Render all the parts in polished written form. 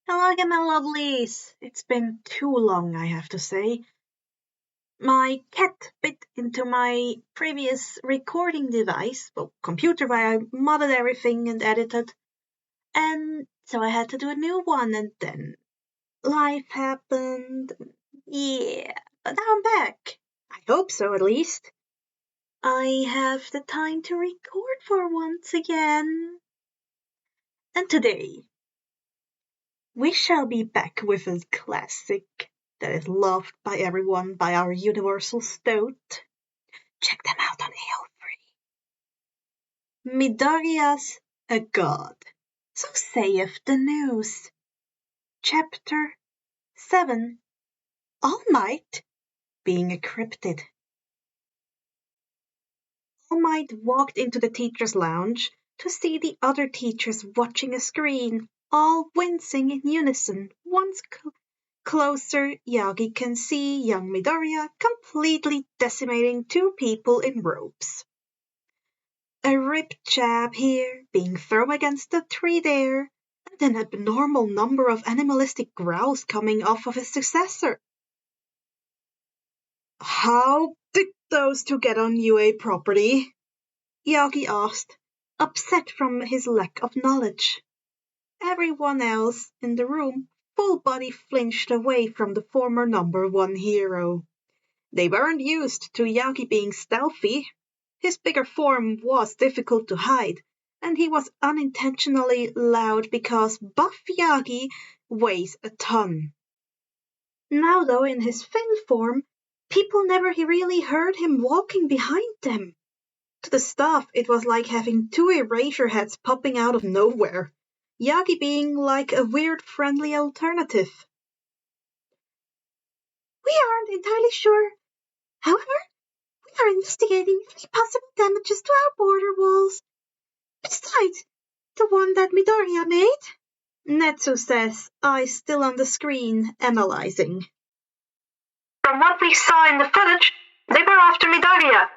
Hello again, my lovelies. It's been too long, I have to say. My cat bit into my previous recording device, computer, where I modded everything and edited, and so I had to do a new one, and then life happened. Yeah, but now I'm back. I hope so, at least. I have the time to record for once again. And today, we shall be back with a classic that is loved by everyone by our universal Stoat. Check them out on AO3. Midoriya's a god. So saith the news. Chapter 7. All Might being a cryptid. All Might walked into the teacher's lounge to see the other teachers watching a screen, all wincing in unison. Once closer, Yagi can see young Midoriya completely decimating two people in ropes. A ripped jab here, being thrown against the tree there, and an abnormal number of animalistic growls coming off of his successor. How did those two get on UA property? Yagi asked, upset from his lack of knowledge. Everyone else in the room full body flinched away from the former number one hero. They weren't used to Yagi being stealthy. His bigger form was difficult to hide, and he was unintentionally loud because buff Yagi weighs a ton. Now though, in his thin form, people never really heard him walking behind them. To the staff, it was like having two erasure heads popping out of nowhere. Yagi being like a weird friendly alternative. We aren't entirely sure. However, we are investigating any possible damages to our border walls. Besides the one that Midoriya made. Netsu says, eyes still on the screen, analyzing. From what we saw in the footage, they were after Midoriya.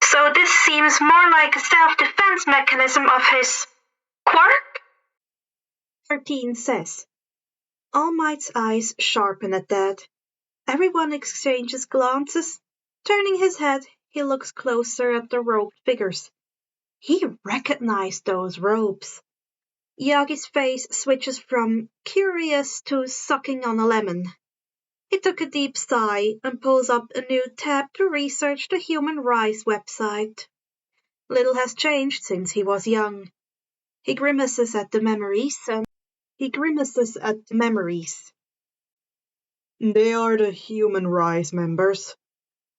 So this seems more like a self-defense mechanism of his quirk? 13 says. All Might's eyes sharpen at that. Everyone exchanges glances. Turning his head, he looks closer at the robed figures. He recognized those robes. Yagi's face switches from curious to sucking on a lemon. He took a deep sigh and pulls up a new tab to research the Human Rights website. Little has changed since he was young. He grimaces at the memories. They are the Human Rights members,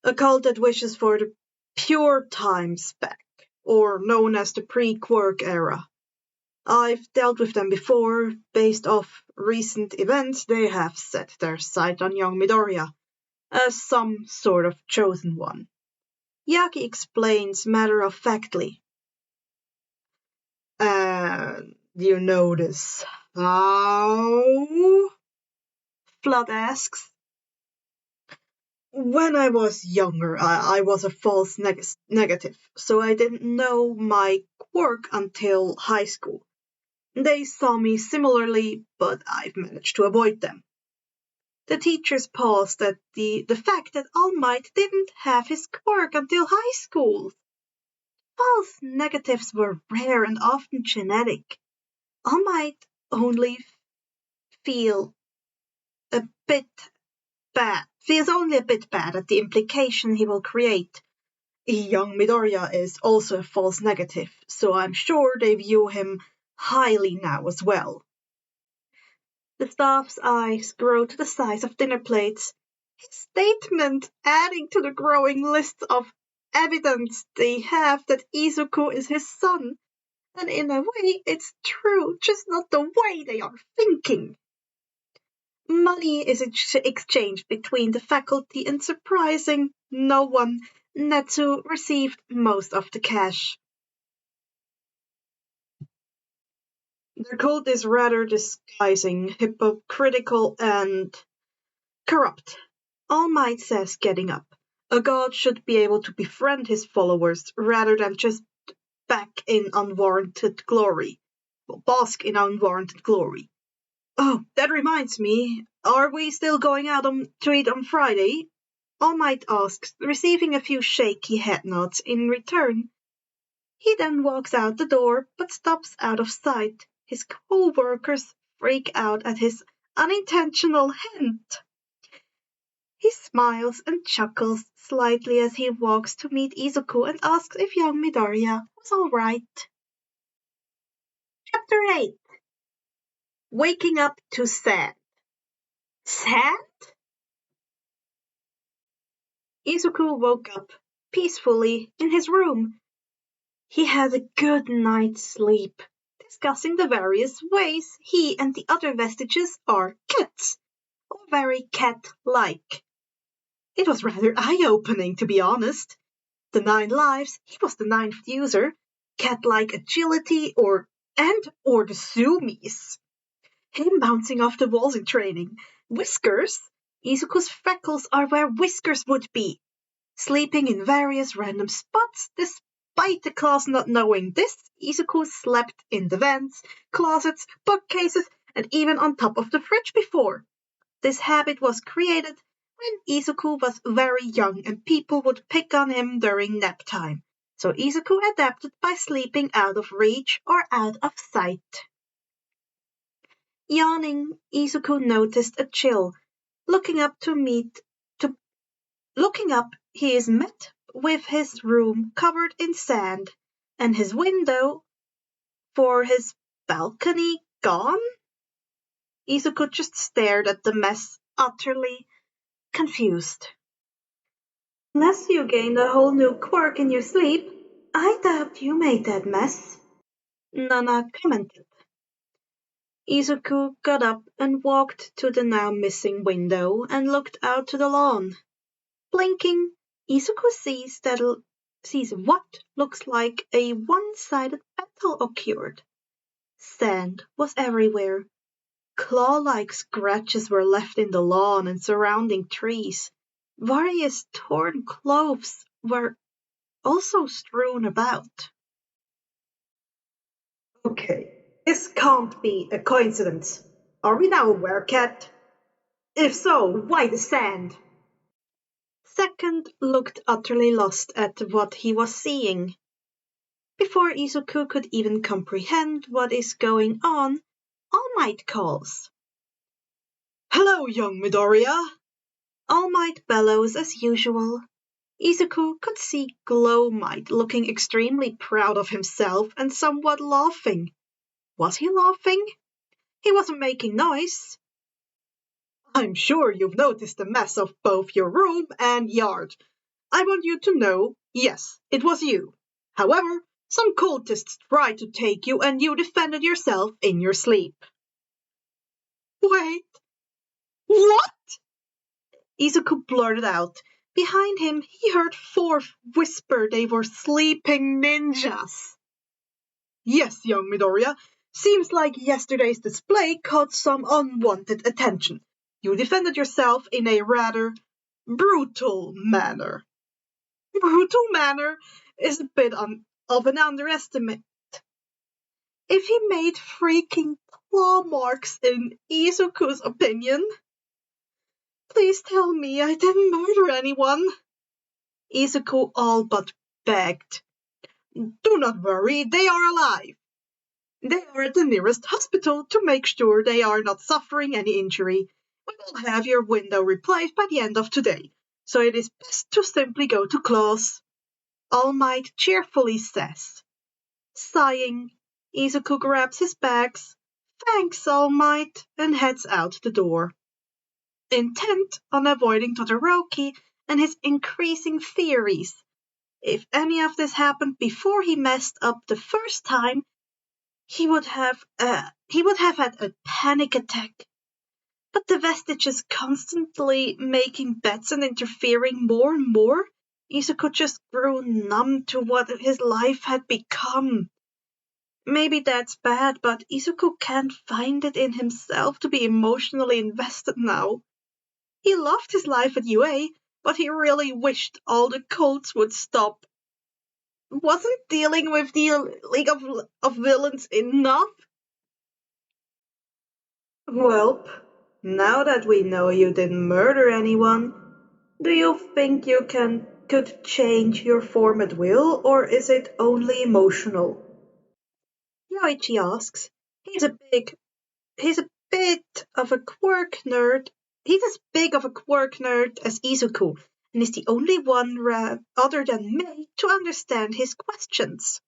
a cult that wishes for the pure times back, or known as the pre-Quirk era. I've dealt with them before. Based off recent events, they have set their sight on young Midoriya as some sort of chosen one. Yagi explains matter-of-factly. And you notice how? Flood asks. When I was younger, I was a false negative, so I didn't know my quirk until high school. They saw me similarly, but I've managed to avoid them. The teachers paused at the fact that All Might didn't have his quirk until high school. False negatives were rare and often genetic. All Might only feels only a bit bad at the implication he will create. Young Midoriya is also a false negative, so I'm sure they view him highly now as well. The staff's eyes grow to the size of dinner plates. His statement adding to the growing list of evidence they have that Izuku is his son. And in a way, it's true, just not the way they are thinking. Money is exchanged between the faculty, and surprising no one, Netsu received most of the cash. The cult is rather disguising, hypocritical, and corrupt. All Might says, getting up. A god should be able to befriend his followers rather than just bask in unwarranted glory. Oh, that reminds me. Are we still going out to eat on Friday? All Might asks, receiving a few shaky head nods in return. He then walks out the door, but stops out of sight. His co-workers freak out at his unintentional hint. He smiles and chuckles slightly as he walks to meet Izuku and asks if young Midoriya was all right. Chapter 8. Waking up to sand. Sand? Izuku woke up peacefully in his room. He had a good night's sleep, discussing the various ways he and the other vestiges are cats, or very cat-like. It was rather eye-opening, to be honest. The 9 lives, he was the 9th user, cat-like agility or the zoomies. Him bouncing off the walls in training. Whiskers? Izuku's freckles are where whiskers would be. Sleeping in various random spots, despite the class not knowing this, Izuku slept in the vents, closets, bookcases, and even on top of the fridge before. This habit was created when Izuku was very young and people would pick on him during nap time. So Izuku adapted by sleeping out of reach or out of sight. Yawning, Izuku noticed a chill. Looking up, he is met with his room covered in sand and his window for his balcony gone. Izuku just stared at the mess, utterly confused. Unless you gained a whole new quirk in your sleep, I doubt you made that mess, Nana commented. Izuku got up and walked to the now missing window and looked out to the lawn. Blinking, Izuku sees what looks like a one-sided battle occurred. Sand was everywhere. Claw-like scratches were left in the lawn and surrounding trees. Various torn clothes were also strewn about. Okay, this can't be a coincidence. Are we now a werecat? If so, why the sand? Second looked utterly lost at what he was seeing. Before Izuku could even comprehend what is going on, All Might calls. Hello, young Midoriya! All Might bellows as usual. Izuku could see Glow Might looking extremely proud of himself and somewhat laughing. Was he laughing? He wasn't making noise. I'm sure you've noticed the mess of both your room and yard. I want you to know, yes, it was you. However, some cultists tried to take you and you defended yourself in your sleep. Wait, what? Izuku blurted out. Behind him, he heard Fourth whisper they were sleeping ninjas. Yes, young Midoriya, seems like yesterday's display caught some unwanted attention. You defended yourself in a rather brutal manner. Brutal manner is a bit of an underestimate. If he made freaking claw marks in Izuku's opinion, please tell me I didn't murder anyone. Izuku all but begged. Do not worry, they are alive. They are at the nearest hospital to make sure they are not suffering any injury. We will have your window replaced by the end of today, so it is best to simply go to class. All Might cheerfully says. Sighing, Izuku grabs his bags, thanks All Might, and heads out the door. Intent on avoiding Todoroki and his increasing theories. If any of this happened before he messed up the first time, he would have had a panic attack. But the vestiges constantly making bets and interfering more and more, Izuku just grew numb to what his life had become. Maybe that's bad, but Izuku can't find it in himself to be emotionally invested now. He loved his life at UA, but he really wished all the cults would stop. Wasn't dealing with the League of Villains enough? Well, now that we know you didn't murder anyone, do you think you could change your form at will, or is it only emotional? Yoichi asks. He's a big he's a bit of a quirk nerd. He's as big of a quirk nerd as Izuku, and is the only one other than me to understand his questions.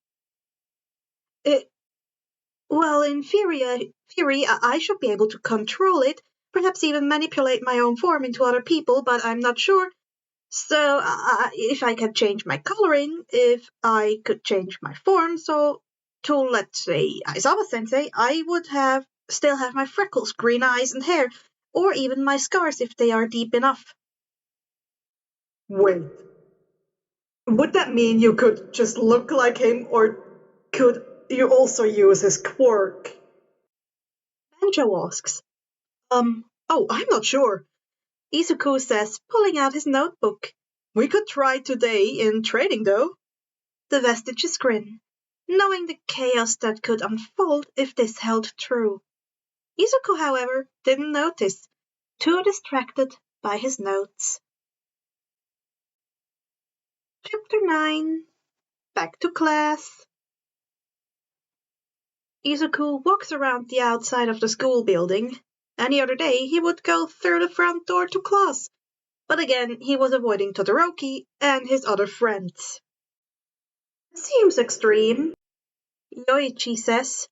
It, well, in theory, I should be able to control it, perhaps even manipulate my own form into other people, but I'm not sure. So, if I could change my coloring, if I could change my form, so to, let's say, Aizawa Sensei, I would still have my freckles, green eyes, and hair, or even my scars if they are deep enough. Wait, would that mean you could just look like him, or could you also use his quirk? Banjo asks. Oh, I'm not sure. Izuku says, pulling out his notebook. We could try today in training, though. The vestiges grin, knowing the chaos that could unfold if this held true. Izuku, however, didn't notice, too distracted by his notes. Chapter 9. Back to class. Izuku walks around the outside of the school building. Any other day he would go through the front door to class, but again he was avoiding Todoroki and his other friends. Seems extreme, Yoichi says.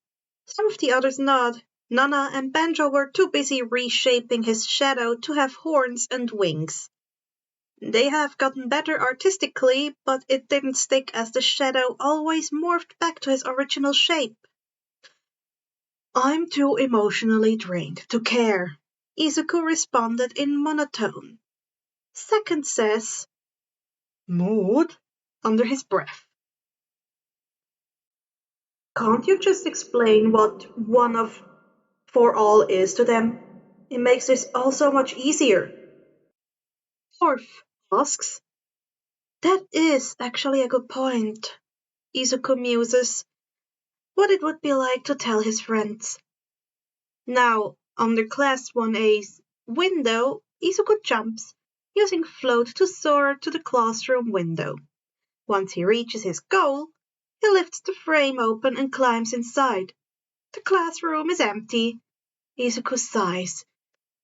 Some of the others nod. Nana and Banjo were too busy reshaping his shadow to have horns and wings. They have gotten better artistically, but it didn't stick as the shadow always morphed back to his original shape. I'm too emotionally drained to care, Izuku responded in monotone. Second says, mood, under his breath. Can't you just explain what one of for all is to them? It makes this all so much easier. Fourth asks, that is actually a good point. Izuku muses what it would be like to tell his friends. Now, under Class 1A's window, Izuku jumps, using float to soar to the classroom window. Once he reaches his goal, he lifts the frame open and climbs inside. The classroom is empty. Izuku sighs.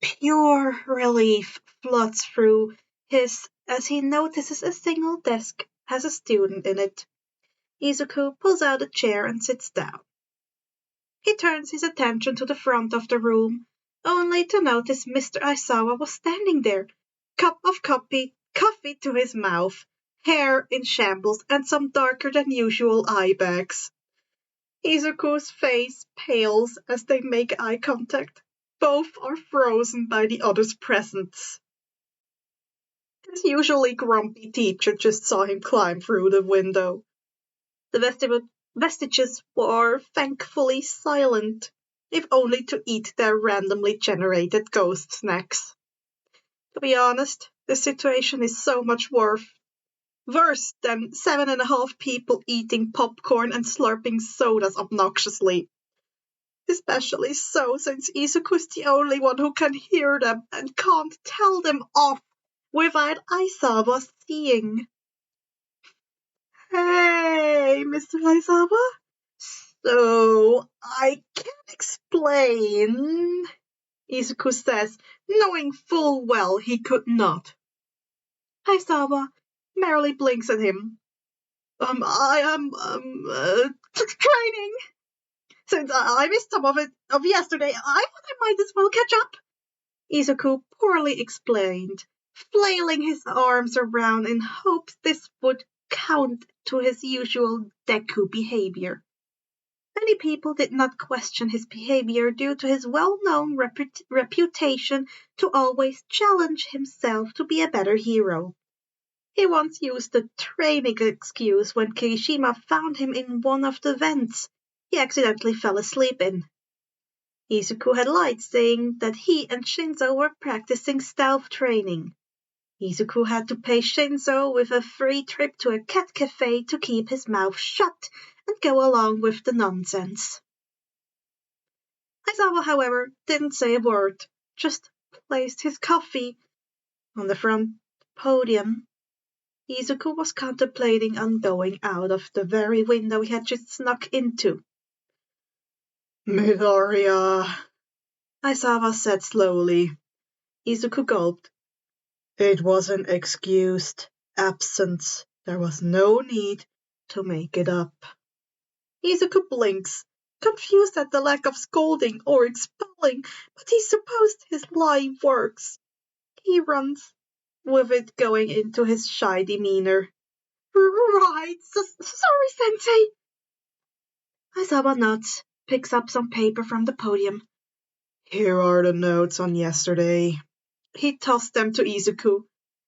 Pure relief floods through his as he notices a single desk has a student in it. Izuku pulls out a chair and sits down. He turns his attention to the front of the room, only to notice Mr. Aizawa was standing there, cup of coffee to his mouth, hair in shambles, and some darker than usual eye bags. Izuku's face pales as they make eye contact. Both are frozen by the other's presence. His usually grumpy teacher just saw him climb through the window. The vestiges were thankfully silent, if only to eat their randomly generated ghost snacks. To be honest, the situation is so much worse than 7.5 people eating popcorn and slurping sodas obnoxiously. Especially so since Izuku's the only one who can hear them and can't tell them off without Aizawa seeing. Hey, Mr. Aizawa? So, I can explain, Izuku says, knowing full well he could not. Aizawa merely blinks at him. I am, training. Since I missed some of yesterday, I thought I might as well catch up. Izuku poorly explained, flailing his arms around in hopes this would count to his usual Deku behavior. Many people did not question his behavior due to his well-known reputation to always challenge himself to be a better hero. He once used the training excuse when Kirishima found him in one of the vents he accidentally fell asleep in. Izuku had lied, saying that he and Shinzo were practicing stealth training. Izuku had to pay Shinzo with a free trip to a cat cafe to keep his mouth shut and go along with the nonsense. Aizawa, however, didn't say a word, just placed his coffee on the front podium. Izuku was contemplating on going out of the very window he had just snuck into. Midoriya, Aizawa said slowly. Izuku gulped. It was an excused absence. There was no need to make it up. Izuku blinks, confused at the lack of scolding or expelling, but he supposed his lie works. He runs with it going into his shy demeanor. Right, sorry, Sensei. Aizawa nods, picks up some paper from the podium. Here are the notes on yesterday. He tossed them to Izuku.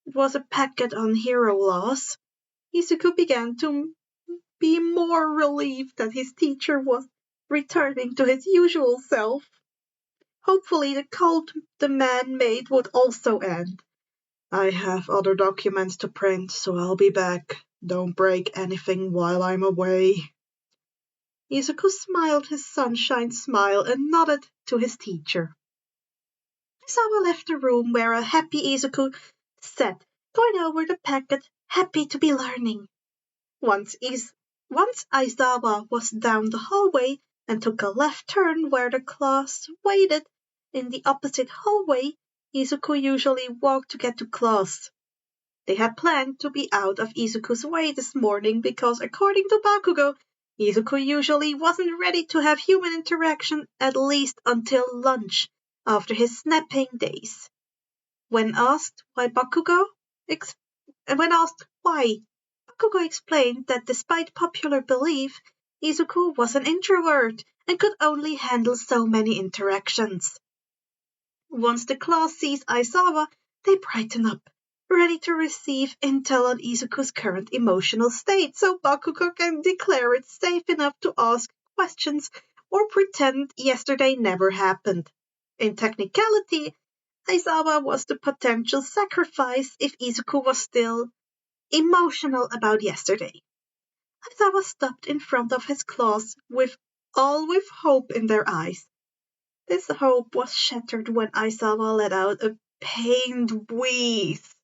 It was a packet on hero laws. Izuku began to be more relieved that his teacher was returning to his usual self. Hopefully the cult the man made would also end. I have other documents to print, so I'll be back. Don't break anything while I'm away. Izuku smiled his sunshine smile and nodded to his teacher. Aizawa left the room where a happy Izuku sat, going over the packet, happy to be learning. Once Aizawa was down the hallway and took a left turn where the class waited in the opposite hallway, Izuku usually walked to get to class. They had planned to be out of Izuku's way this morning because, according to Bakugo, Izuku usually wasn't ready to have human interaction at least until lunch after his snapping days. When asked why, Bakugo explained that despite popular belief, Izuku was an introvert and could only handle so many interactions. Once the class sees Aizawa, they brighten up, ready to receive intel on Izuku's current emotional state, so Bakugo can declare it safe enough to ask questions or pretend yesterday never happened. In technicality, Aizawa was the potential sacrifice if Izuku was still emotional about yesterday. Aizawa stopped in front of his class with hope in their eyes. This hope was shattered when Aizawa let out a pained wheeze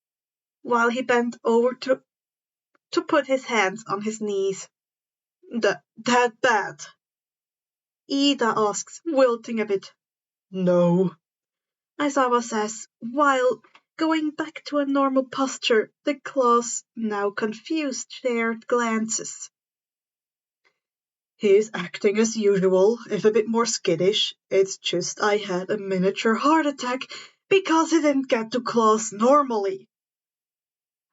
while he bent over to put his hands on his knees. That bad? Ida asks, wilting a bit. No, Aizawa says, while going back to a normal posture. The class, now confused, shared glances. He is acting as usual, if a bit more skittish. It's just I had a miniature heart attack because he didn't get to class normally.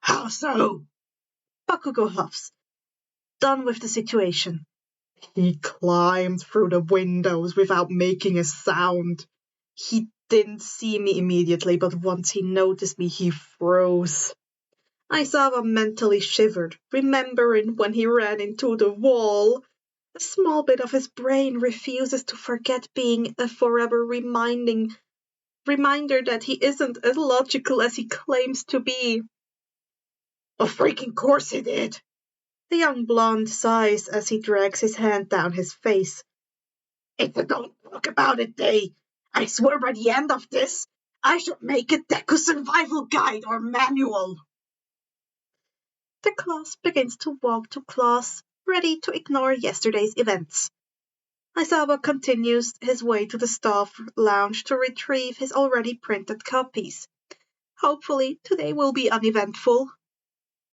How so? Bakugo huffs, done with the situation. He climbed through the windows without making a sound. He didn't see me immediately, but once he noticed me, he froze. Aizawa mentally shivered, remembering when he ran into the wall. A small bit of his brain refuses to forget being a forever reminder that he isn't as logical as he claims to be. Of freaking course he did. The young blonde sighs as he drags his hand down his face. It's a don't talk about it day. I swear by the end of this, I should make a Deku survival guide or manual. The class begins to walk to class, ready to ignore yesterday's events. Aizawa continues his way to the staff lounge to retrieve his already printed copies. Hopefully, today will be uneventful.